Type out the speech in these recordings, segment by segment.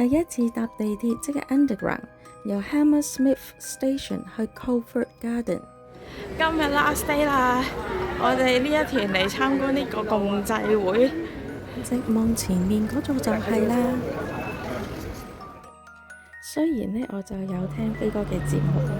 第一次搭地鐵即係 Underground，由 Hammersmith Station 去 Covent Garden。今日 last day 啦，我哋呢一團嚟參觀呢個共濟會。直望前面嗰座就係啦。雖然呢，我就有聽飛哥嘅節目啦，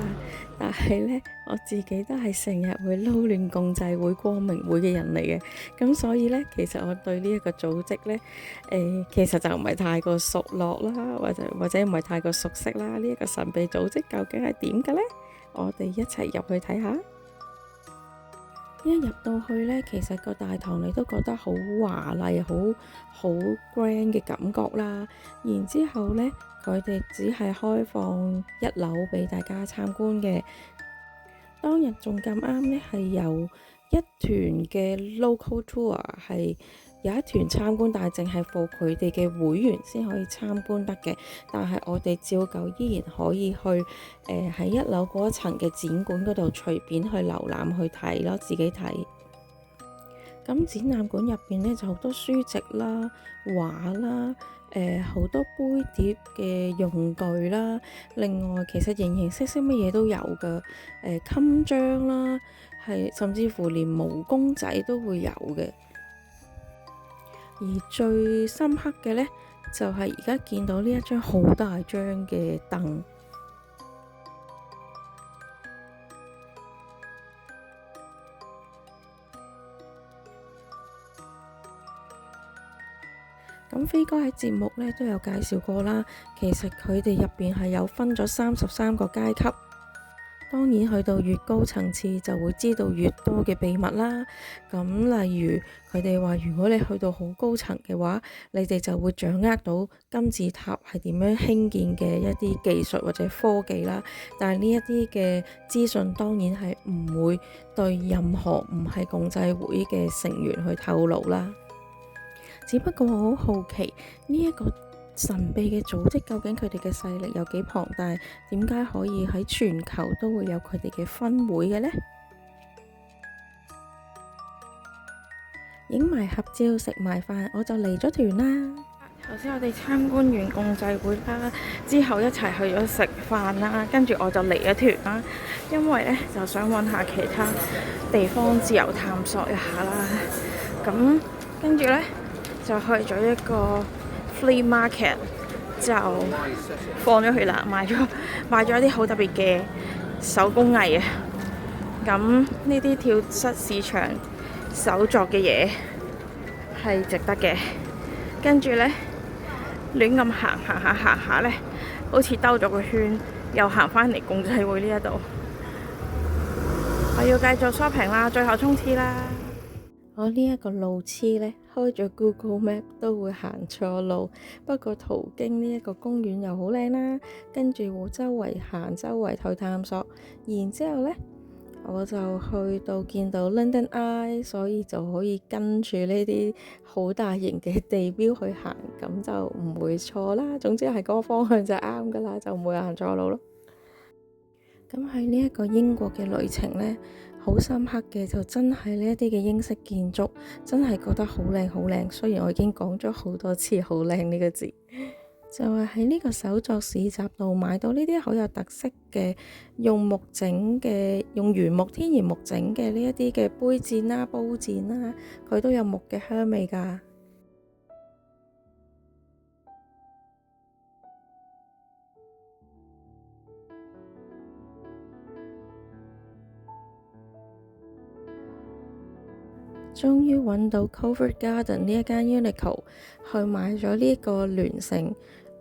但係呢，我自己都係成日會撈亂共濟會、光明會嘅人嚟嘅，咁所以呢，其實我對呢一個組織呢，其實就唔係太過熟絡啦，或者唔係太過熟悉啦。呢一個神秘組織究竟係點嘅呢？我哋一齊入去睇下。一入到去呢，其實個大堂你都覺得好華麗、好 grand 嘅感覺啦。然之後呢，佢哋只係開放一樓俾大家參觀嘅。當日仲咁啱呢，係有一團嘅 local tour， 係有一團參觀，但係淨係畀佢哋嘅會員先可以參觀得嘅。但係我哋照舊依然可以去喺一樓嗰一層嘅展館嗰度隨便去瀏覽去睇咯，自己睇。咁展覽館入邊呢，就好多書籍啦、畫啦，好多杯碟嘅用具啦。另外其實形形色色乜嘢都有㗎，襟章啦，甚至乎連毛公仔都會有嘅。而最深刻嘅呢，就係而家見到呢一張好大張嘅凳。咁飛哥喺節目呢都有介紹過啦，其實佢哋入邊係有分咗33個階級。當然去到越高層次就會知道越多嘅秘密啦。咁例如佢哋話，如果你去到好高層嘅話，你哋就會掌握到金字塔係點樣興建嘅一啲技術或者科技啦。但係呢一啲嘅資訊當然係唔會對任何唔係共濟會嘅成員去透露啦。只不過我好好奇呢一個神秘嘅組織究竟佢哋嘅勢力有幾龐大？點解可以喺全球都會有佢哋嘅分會嘅呢？影埋合照食埋飯，我就離咗團啦。頭先我哋參觀完共濟會啦，之後一齊去咗食飯啦，跟住我就離咗團啦，因為呢就想揾下其他地方自由探索一下啦。咁跟住呢，就去咗一個 flea market， 就放咗去啦，買咗一啲好特別嘅手工藝啊。咁呢啲跳蚤市場手作嘅嘢係值得嘅。跟住呢，亂咁行下呢，好似兜咗個圈，又行返嚟共濟會呢一度。我要繼續 shopping 啦，最後衝刺啦！我呢一個路痴呢，開咗 Google Map 都會行錯路。不過途經呢一個公園又好靚啦，跟住我周圍行，周圍去探索。然之後呢，我就去到見到 London Eye， 所以就可以跟住呢啲好大型嘅地標去行，咁就唔會錯啦。總之係嗰個方向就啱噶啦，就唔會行錯路咯。咁喺呢一個英國嘅旅程呢，好深刻嘅就真係呢一啲嘅英式建築，真係覺得好靚好靚。雖然我已經講咗好多次好靚呢個字，就係喺呢個手作市集度買到呢啲好有特色嘅用木整嘅，用原木天然木整嘅呢一啲嘅杯墊啦、煲墊啦，佢都有木嘅香味㗎。終於揾到 Covent Garden 呢一間 Uniqlo， 去買咗呢個聯乘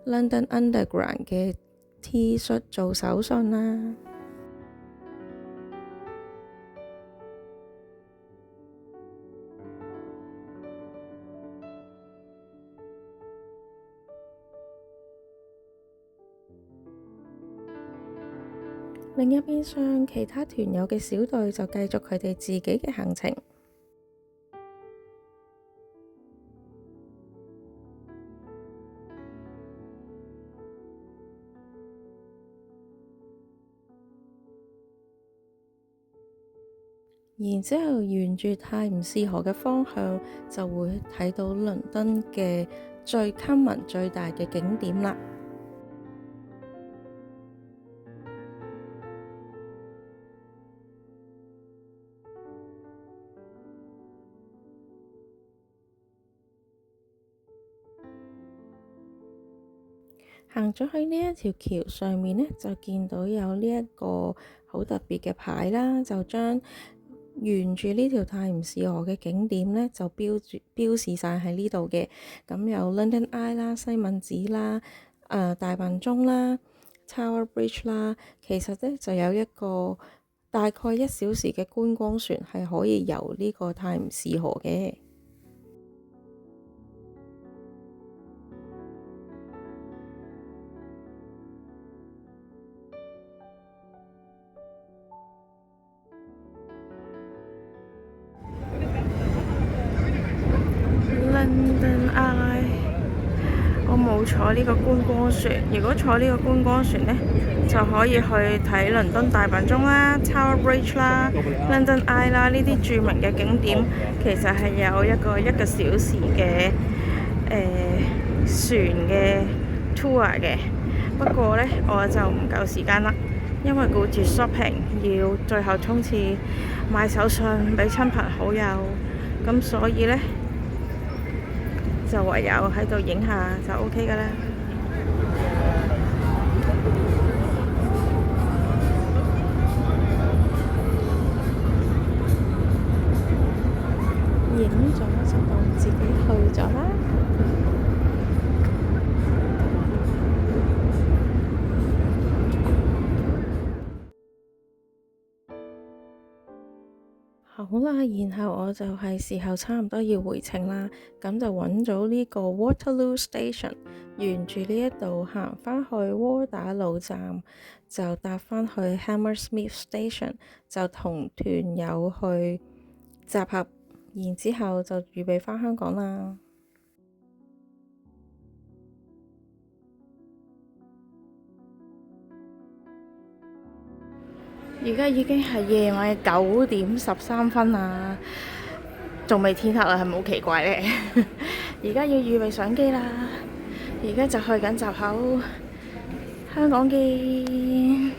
London Underground 嘅 T 恤做手信啦。另一邊廂，其他團友嘅小隊就繼續佢哋自己嘅行程。然之後沿住泰晤士河嘅方向，就會睇到倫敦嘅最 common 最大嘅景點啦。行咗喺呢一條橋上面呢，就見到有呢一個好特別嘅牌啦，就將沿住呢條泰晤士河嘅景點呢，就標示晒喺呢度嘅。咁有 London Eye 啦、西敏寺啦、大笨鐘啦、Tower Bridge 啦，其實呢，就有一個大概1小時嘅觀光船係可以遊呢個泰晤士河嘅。London Eye， 我冇坐呢個觀光船。如果坐呢個觀光船呢，就可以去睇倫敦大笨鐘啦、Tower Bridge 啦、London Eye 啦，呢啲著名嘅景點，其實係有一個小時嘅船嘅 tour 嘅。不過呢，我就唔夠時間啦，因為顧住 shopping， 要最後衝刺買手信俾親朋好友，咁所以呢，就唯有喺度影下就 OK 㗎啦。影咗就當自己去咗啦。好啦，然後我就係時候差唔多要回程啦，咁就揾咗呢個 Waterloo Station， 沿住呢一度行返去窩打老站，就搭返去 Hammersmith Station， 就同團友去集合，然之後就預備返香港啦。而家已經係夜晚9點13分啦，仲未天黑啊，係咪好奇怪呢？而家要預備上機啦，而家就去緊閘口，香港見。